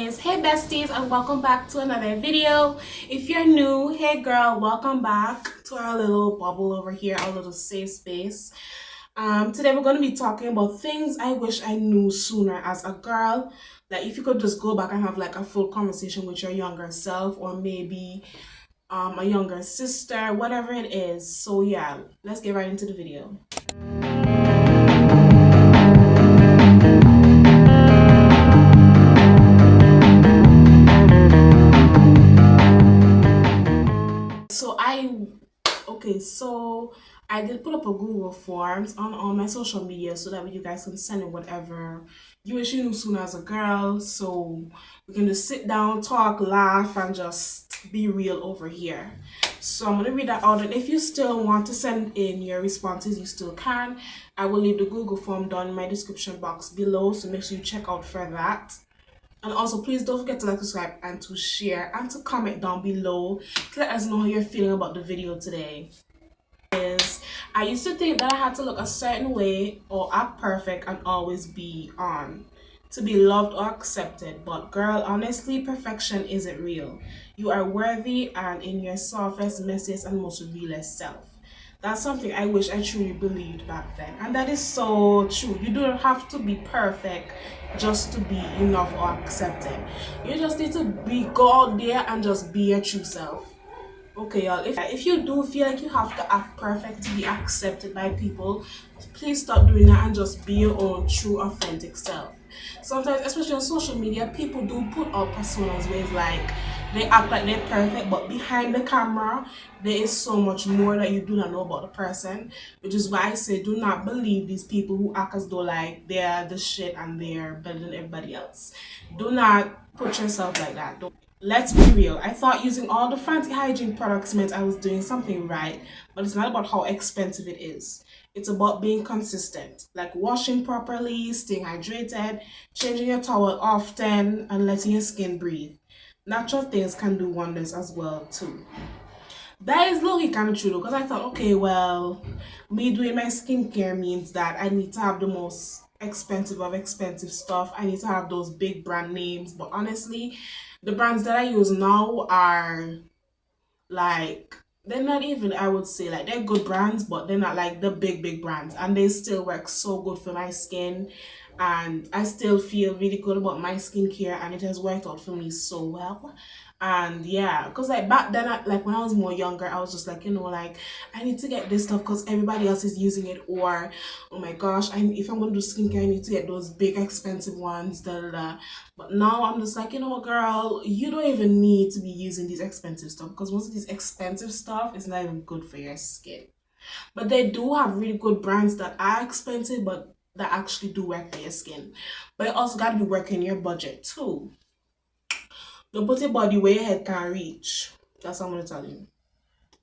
Hey besties, and welcome back to another video. If you're new, hey girl, welcome back to our little bubble over here, our little safe space. Today we're going to be talking about things I wish I knew sooner as a girl. Like if you could just go back and have like a full conversation with your younger self, or maybe a younger sister, whatever it is. So yeah, let's get right into the video. So I did put up a Google Forms on my social media so that you guys can send in whatever you wish you knew soon as a girl. So we can just sit down, talk, laugh, and just be real over here. So I'm gonna read that out, and if you still want to send in your responses, you still can. I will leave the Google form down in my description box below, so make sure you check out for that. And also, please don't forget to like, subscribe, and to share, and to comment down below to let us know how you're feeling about the video today. I used to think that I had to look a certain way or act perfect and always be on to be loved or accepted. But girl, honestly, perfection isn't real. You are worthy and in your softest, messiest, and most realest self. That's something I wish I truly believed back then. And that is so true. You don't have to be perfect just to be enough or accepted. You just need to go out there and just be your true self. Okay, y'all, if you do feel like you have to act perfect to be accepted by people, please stop doing that and just be your own true, authentic self. Sometimes, especially on social media, people do put up personas where it's like they act like they're perfect, but behind the camera, there is so much more that you do not know about the person, which is why I say do not believe these people who act as though like they're the shit and they're better than everybody else. Do not put yourself like that. Let's be real. I thought using all the fancy hygiene products meant I was doing something right, but it's not about how expensive it is. It's about being consistent, like washing properly, staying hydrated, changing your towel often, and letting your skin breathe. Natural things can do wonders as well too. That is low kind of true though, because I thought, okay, well, me doing my skincare means that I need to have the most expensive of expensive stuff. I need to have those big brand names. But honestly, the brands that I use now are like, they're not even, I would say, like they're good brands, but they're not like the big brands, and they still work so good for my skin, and I still feel really good about my skincare, and it has worked out for me so well. And yeah, because like back then, like when I was more younger, I was just like, like I need to get this stuff because everybody else is using it, or oh my gosh, if I'm gonna do skincare, I need to get those big expensive ones, da da da. But now I'm just like, girl, you don't even need to be using these expensive stuff, because most of this expensive stuff is not even good for your skin. But they do have really good brands that are expensive, but that actually do work for your skin. But it also got to be working your budget too. Don't put your body where your head can reach. That's what I'm going to tell you.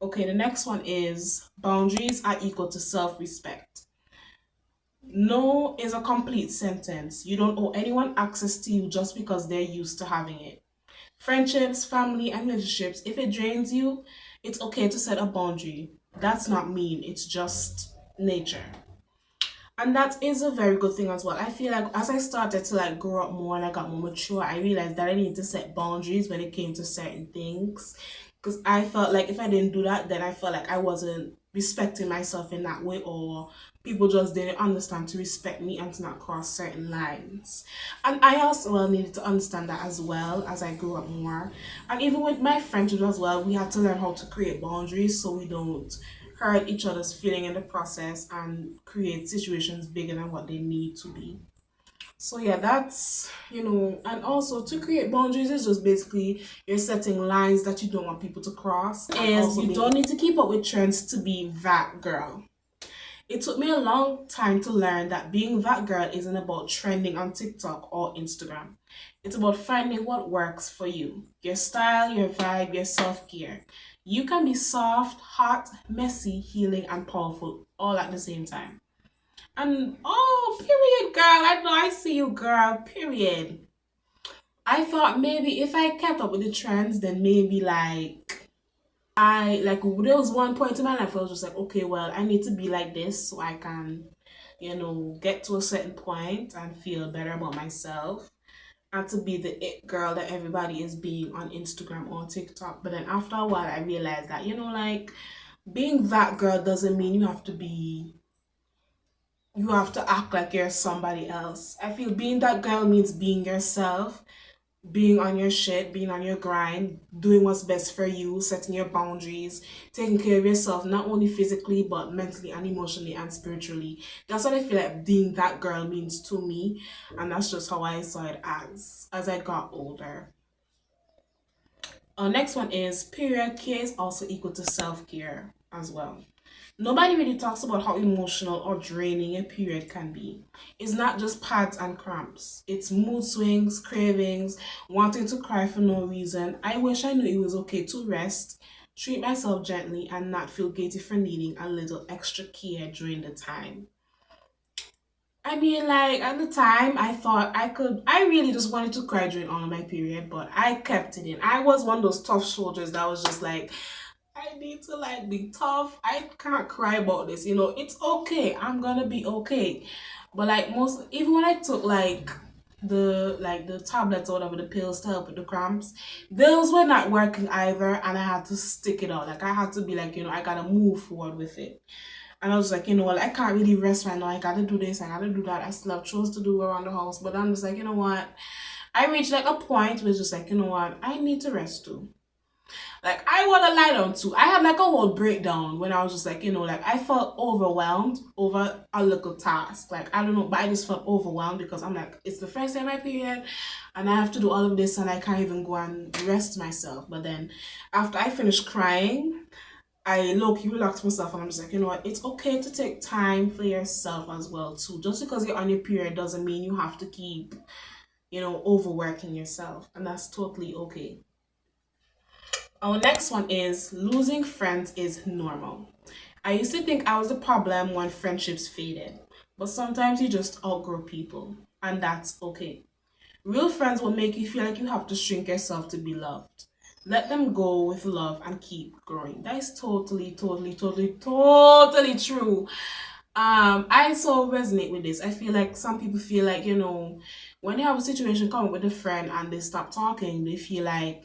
Okay, the next one is boundaries are equal to self-respect. No is a complete sentence. You don't owe anyone access to you just because they're used to having it. Friendships, family, and relationships, if it drains you, it's okay to set a boundary. That's not mean, it's just nature. And that is a very good thing as well. I feel like as I started to like grow up more and I got more mature, I realized that I needed to set boundaries when it came to certain things. Because I felt like if I didn't do that, then I felt like I wasn't respecting myself in that way, or people just didn't understand to respect me and to not cross certain lines. And I also needed to understand that as well as I grew up more. And even with my friendships as well, we had to learn how to create boundaries so we don't hurt each other's feeling in the process and create situations bigger than what they need to be. So yeah, that's, and also to create boundaries is just basically you're setting lines that you don't want people to cross. And you don't need to keep up with trends to be that girl. It took me a long time to learn that being that girl isn't about trending on TikTok or Instagram. It's about finding what works for you. Your style, your vibe, your self-care. You can be soft, hot, messy, healing, and powerful all at the same time. And oh, period, girl. I know I see you, girl. Period. I thought maybe if I kept up with the trends, then maybe there was one point in my life where I was just like, okay, well, I need to be like this so I can, get to a certain point and feel better about myself. and to be the it girl that everybody is being on Instagram or TikTok. But then after a while, I realized that, like, being that girl doesn't mean you have to act like you're somebody else. I feel being that girl means being yourself, being on your shit, being on your grind, doing what's best for you, setting your boundaries, taking care of yourself, not only physically, but mentally and emotionally and spiritually. That's what I feel like being that girl means to me. And that's just how I saw it as I got older. Our next one is period care is also equal to self-care as well. Nobody really talks about how emotional or draining a period can be. It's not just pads and cramps. It's mood swings, cravings, wanting to cry for no reason. I wish I knew it was okay to rest, treat myself gently, and not feel guilty for needing a little extra care during the time. I mean, like, at the time, I thought I really just wanted to cry during all of my period, but I kept it in. I was one of those tough soldiers that was just like, I need to like be tough. I can't cry about this. It's okay. I'm gonna be okay. But like even when I took the tablets or whatever, the pills to help with the cramps, those were not working either, and I had to stick it out. Like I had to be like, I gotta move forward with it. And I was like, what, I can't really rest right now. I gotta do this, I gotta do that. I still have chores to do around the house. But I'm just like, what? I reached like a point where it's just like, what, I need to rest too. Like I wanna lie down too. I had like a whole breakdown when I was just like, like I felt overwhelmed over a little task. Like I don't know, but I just felt overwhelmed because I'm like, it's the first day of my period and I have to do all of this and I can't even go and rest myself. But then after I finished crying, I low-key relaxed myself and I'm just like, what, it's okay to take time for yourself as well too. Just because you're on your period doesn't mean you have to keep, overworking yourself. And that's totally okay. Our next one is losing friends is normal. I used to think I was the problem when friendships faded, but sometimes you just outgrow people, and that's okay. Real friends will make you feel like you have to shrink yourself to be loved. Let them go with love and keep growing. That is totally, totally, totally, totally true. I so resonate with this. I feel like some people feel like, when they have a situation come up with a friend and they stop talking, they feel like,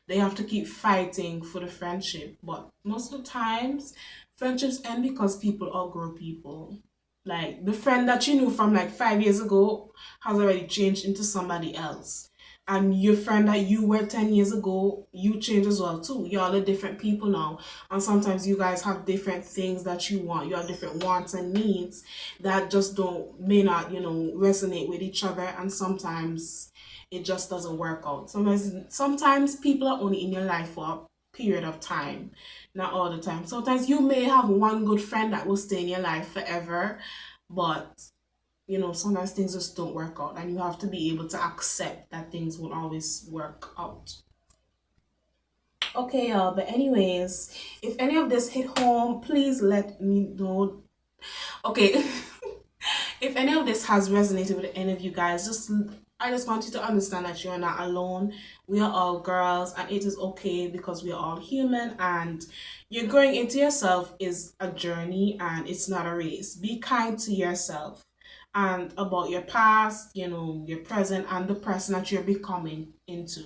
they have to keep fighting for the friendship. But most of the times, friendships end because people outgrow people. Like the friend that you knew from like 5 years ago has already changed into somebody else. And your friend that you were 10 years ago, you change as well too. Y'all are different people now. And sometimes you guys have different things that you want. You have different wants and needs that just may not, resonate with each other. And sometimes it just doesn't work out. Sometimes people are only in your life for a period of time, not all the time. Sometimes you may have one good friend that will stay in your life forever, but sometimes things just don't work out, and you have to be able to accept that things won't always work out. Okay, y'all, but anyways, if any of this hit home, please let me know. Okay, if any of this has resonated with any of you guys, I just want you to understand that you're not alone. We are all girls, and it is okay because we are all human, and you're growing into yourself is a journey and it's not a race. Be kind to yourself and about your past, your present, and the person that you're becoming into.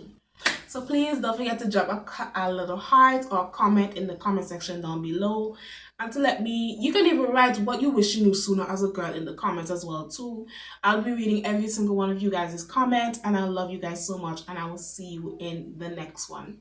So please don't forget to drop a little heart or comment in the comment section down below, and to let me, you can even write what you wish you knew sooner as a girl in the comments as well too. I'll be reading every single one of you guys' comments, and I love you guys so much, and I will see you in the next one.